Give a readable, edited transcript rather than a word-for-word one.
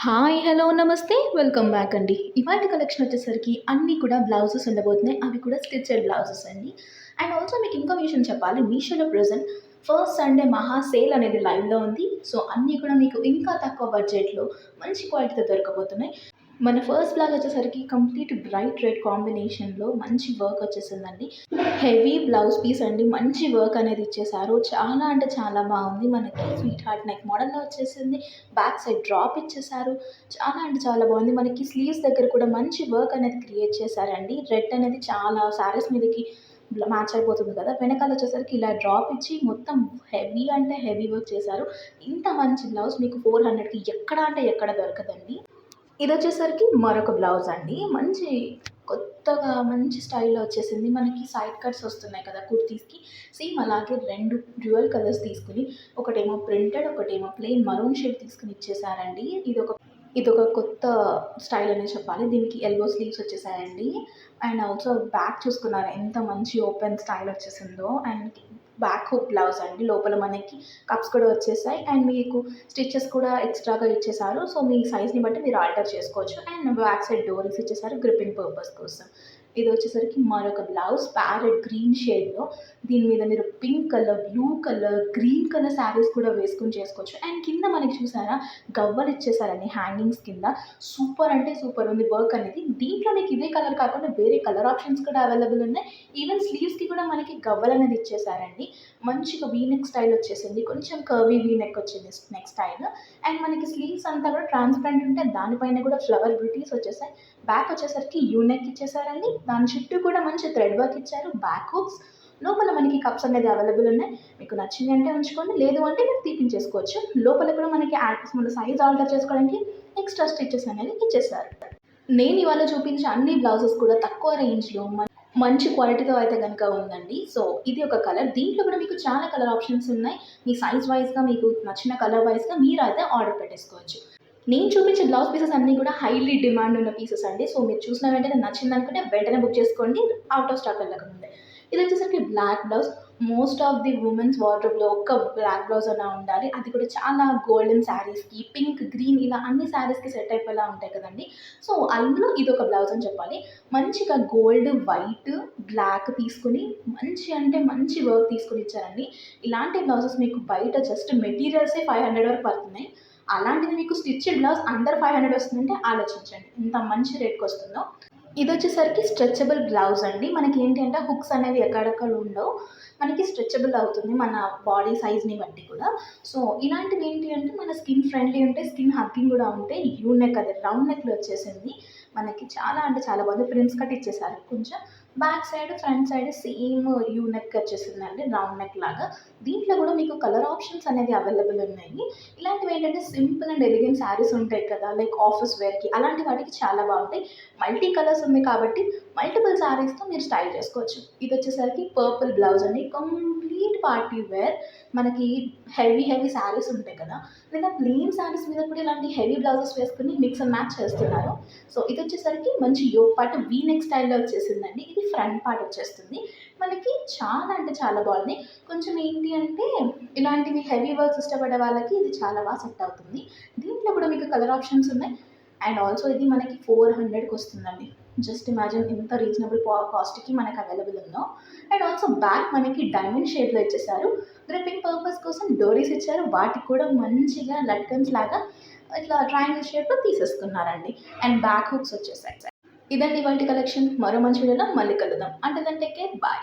Hi! Hello! నమస్తే. Welcome back అండి. ఇవాల్టి కలెక్షన్ వచ్చేసరికి అన్నీ కూడా బ్లౌజెస్ ఉండబోతున్నాయి. అవి కూడా స్టిచ్చెడ్ బ్లౌజెస్ అండి. అండ్ ఆల్సో మీకు ఇంకో విషయం చెప్పాలి. మీషోలో ప్రెజెంట్ ఫస్ట్ సండే మహా సేల్ అనేది లైవ్‌లో ఉంది. సో, అన్నీ కూడా మీకు ఇంకా తక్కువ బడ్జెట్‌లో మంచి క్వాలిటీతో దొరకబోతున్నాయి. మన ఫస్ట్ బ్లౌజ్ వచ్చేసరికి కంప్లీట్ బ్రైట్ రెడ్ కాంబినేషన్‌లో మంచి వర్క్ వచ్చేసిందండి. హెవీ బ్లౌజ్ పీస్ అండి. మంచి వర్క్ అనేది ఇచ్చేసారు. చాలా అంటే చాలా బాగుంది. మనకి స్వీట్ హార్ట్ నెక్ మోడల్‌లో వచ్చేసింది. బ్యాక్ సైడ్ డ్రాప్ ఇచ్చేసారు. చాలా అంటే చాలా బాగుంది. మనకి స్లీవ్స్ దగ్గర కూడా మంచి వర్క్ అనేది క్రియేట్ చేశారండి. రెడ్ అనేది చాలా శారీస్ మీదకి మ్యాచ్ అయిపోతుంది కదా! వెనకాల వచ్చేసరికి ఇలా డ్రాప్ ఇచ్చి మొత్తం హెవీ అంటే హెవీ వర్క్ చేశారు. ఇంత మంచి బ్లౌజ్ మీకు 400కి ఎక్కడ అంటే ఎక్కడ దొరకదండి. ఇదొచ్చేసరికి మరొక బ్లౌజ్ అండి. మంచి కొత్తగా మంచి స్టైల్‌లో వచ్చేసింది. మనకి సైడ్ కట్స్ వస్తున్నాయి కదా కుర్తీస్‌కి. సేమ్ అలాగే 2 డ్యూయల్ కలర్స్ తీసుకొని ఒకటేమో ప్రింటెడ్, ఒకటేమో ప్లెయిన్ మరూన్ షేడ్ తీసుకొని ఇచ్చేసారండి. ఇదొక కొత్త స్టైల్ అనే చెప్పాలి. దీనికి ఎల్బో స్లీవ్స్ వచ్చేసాయండి. అండ్ ఆల్సో బ్యాక్ చూసుకున్నారా ఎంత మంచి ఓపెన్ స్టైల్ వచ్చేసిందో. అండ్ బ్యాక్ హుక్ బ్లౌజ్ అండి. లోపల మనకి కప్స్ కూడా వచ్చేసాయి. అండ్ మీకు స్టిచెస్ కూడా ఎక్స్ట్రాగా ఇచ్చేసారు. సో, మీ సైజ్‌ని బట్టి మీరు ఆల్టర్ చేసుకోవచ్చు. అండ్ బ్యాక్ సైడ్ డోరీస్ ఇచ్చేసారు గ్రిప్పింగ్ పర్పస్ కోసం. ఇదొచ్చేసరికి మరొక బ్లౌజ్ ప్యారెట్ గ్రీన్ షేడ్‌లో దీని మీద మీరు pink colour, blue colour, green colour saris కూడా వేసుకొని చేసుకోవచ్చు. అండ్ కింద మనకి చూసారా గవ్వలు ఇచ్చేసారండి హ్యాంగింగ్స్ కింద. సూపర్ అంటే సూపర్ ఉంది వర్క్ అనేది. దీంట్లో మీకు ఇదే కలర్ కాకుండా వేరే కలర్ ఆప్షన్స్ కూడా అవైలబుల్ ఉన్నాయి. ఈవెన్ స్లీవ్స్‌కి కూడా మనకి గవ్వలనేది ఇచ్చేసారండి. మంచిగా వీ నెక్ స్టైల్ వచ్చేసింది. కొంచెం కర్వీ వీ నెక్ వచ్చింది నెక్ స్టైల్. అండ్ మనకి స్లీవ్స్ అంతా కూడా ట్రాన్స్‌పరెంట్ ఉంటే దానిపైన కూడా ఫ్లవర్ బూటీస్ వచ్చేసాయి. బ్యాక్ వచ్చేసరికి యూ నెక్ ఇచ్చేసారండి. దాని చుట్టూ కూడా మంచి థ్రెడ్ వర్క్ ఇచ్చారు. బ్యాక్ హుక్స్ లోపల మనకి కప్స్ అనేది అవైలబుల్ ఉన్నాయి. మీకు నచ్చింది అంటే ఉంచుకోండి. లేదు అంటే మీరు తీపించేసుకోవచ్చు. లోపల కూడా మనకి మన సైజ్ ఆల్టర్ చేసుకోవడానికి ఎక్స్ట్రా స్టిచెస్ అనేవి ఇచ్చేసారు. నేను ఇవాళ చూపించే అన్ని బ్లౌజెస్ కూడా తక్కువ రేంజ్‌లో మంచి క్వాలిటీతో అయితే గనుక ఉందండి. సో, ఇది ఒక కలర్. దీంట్లో కూడా మీకు చాలా కలర్ ఆప్షన్స్ ఉన్నాయి. మీ సైజ్ వైస్‌గా మీకు నచ్చిన కలర్ వైస్‌గా మీరైతే ఆర్డర్ పెట్టేసుకోవచ్చు. నేను చూపించే బ్లౌజ్ పీసెస్ అన్నీ కూడా హైలీ డిమాండ్ ఉన్న పీసెస్ అండి. సో, మీరు చూసిన వెంటనే నచ్చిందనుకుంటే వెంటనే బుక్ చేసుకోండి. ఔట్ ఆఫ్ స్టాక్ వెళ్ళకముందే. ఇదొచ్చేసరికి black blouse. Most of the women's వార్డ్‌రోబ్‌లో ఒక్క బ్లాక్ బ్లౌజ్ అన్నా ఉండాలి. అది కూడా చాలా గోల్డెన్ శారీస్‌కి, పింక్, గ్రీన్ ఇలా అన్ని శారీస్‌కి సెట్ అయిపోయేలా ఉంటాయి కదండీ! సో, అందులో ఇదొక బ్లౌజ్ అని చెప్పాలి. మంచిగా గోల్డ్, వైట్, బ్లాక్ తీసుకొని మంచి అంటే మంచి వర్క్ తీసుకొని ఇచ్చారండి. ఇలాంటి బ్లౌజెస్ మీకు బయట జస్ట్ మెటీరియల్సే 500 వరకు పడుతున్నాయి. అలాంటిది మీకు స్టిచ్డ్ బ్లౌజ్ అండర్ 500 వస్తుందంటే ఆలోచించండి. ఎంత మంచి రేట్‌కొస్తుందో. ఇదొచ్చేసరికి స్ట్రెచబుల్ బ్లౌజ్ అండి. మనకేంటి అంటే హుక్స్ అనేవి ఎక్కడెక్కడ ఉండవు. మనకి స్ట్రెచబుల్ అవుతుంది మన బాడీ సైజ్‌ని బట్టి కూడా. సో, ఇలాంటివి ఏంటి అంటే మన స్కిన్ ఫ్రెండ్లీ ఉంటాయి. స్కిన్ హగ్గింగ్ కూడా ఉంటాయి. యూ నెక్ అదే రౌండ్ నెక్‌లో వచ్చేసింది. మనకి చాలా అంటే చాలా బాగుంది. ప్రిన్స్ కట్ ఇచ్చేసారు కొంచెం. Back side, front side same U neck వచ్చేసిందండి రౌండ్ నెక్ లాగా. దీంట్లో కూడా మీకు కలర్ ఆప్షన్స్ అనేది అవైలబుల్ ఉన్నాయి. ఇలాంటివి ఏంటంటే సింపుల్ అండ్ ఎలిగెంట్ శారీస్ ఉంటాయి కదా! లైక్ ఆఫీస్ వేర్‌కి అలాంటి వాటికి చాలా బాగుంటాయి. మల్టీ కలర్స్ ఉంది కాబట్టి మల్టిపుల్ శారీస్‌తో మీరు స్టైల్ చేసుకోవచ్చు. ఇదొచ్చేసరికి పర్పుల్ బ్లౌజ్ అండి. Complete party wear. మనకి హెవీ శారీస్ ఉంటాయి కదా! లేదా ప్లెయిన్ శారీస్ మీద కూడా ఇలాంటి హెవీ బ్లౌజెస్ వేసుకొని మిక్స్ అండ్ మ్యాచ్ చేస్తున్నారు. సో, ఇదొచ్చేసరికి మంచి యోక్ పార్ట్ వీ నెక్ స్టైల్‌లో వచ్చేసిందండి. ఇది ఫ్రంట్ పార్ట్ వచ్చేస్తుంది. మనకి చాలా అంటే చాలా బాగుంది. కొంచెం ఏంటి అంటే ఇలాంటివి హెవీ వర్క్స్ ఇష్టపడే వాళ్ళకి ఇది చాలా బాగా సెట్ అవుతుంది. దీంట్లో కూడా మీకు కలర్ ఆప్షన్స్ ఉన్నాయి. అండ్ ఆల్సో ఇది మనకి 400కి వస్తుందండి. జస్ట్ ఇమాజిన్ ఎంత రీజనబుల్ కాస్ట్‌కి మనకు అవైలబుల్ ఉందో. అండ్ ఆల్సో బ్యాక్ మనకి డైమండ్ షేప్‌లో ఇచ్చేసారు. గ్రిప్పింగ్ పర్పస్ కోసం డోరీస్ ఇచ్చారు. వాటికి కూడా మంచిగా లట్కన్స్ లాగా ఇట్లా ట్రయాంగిల్ షేప్‌లో తీసేసుకున్నారండి. అండ్ బ్యాక్ హుక్స్ వచ్చేసాయి. ఇదండి ఇవాల్టి కలెక్షన్. మరో మంచి వీడియోలో మళ్ళీ కలుద్దాం. Until then take care. Bye.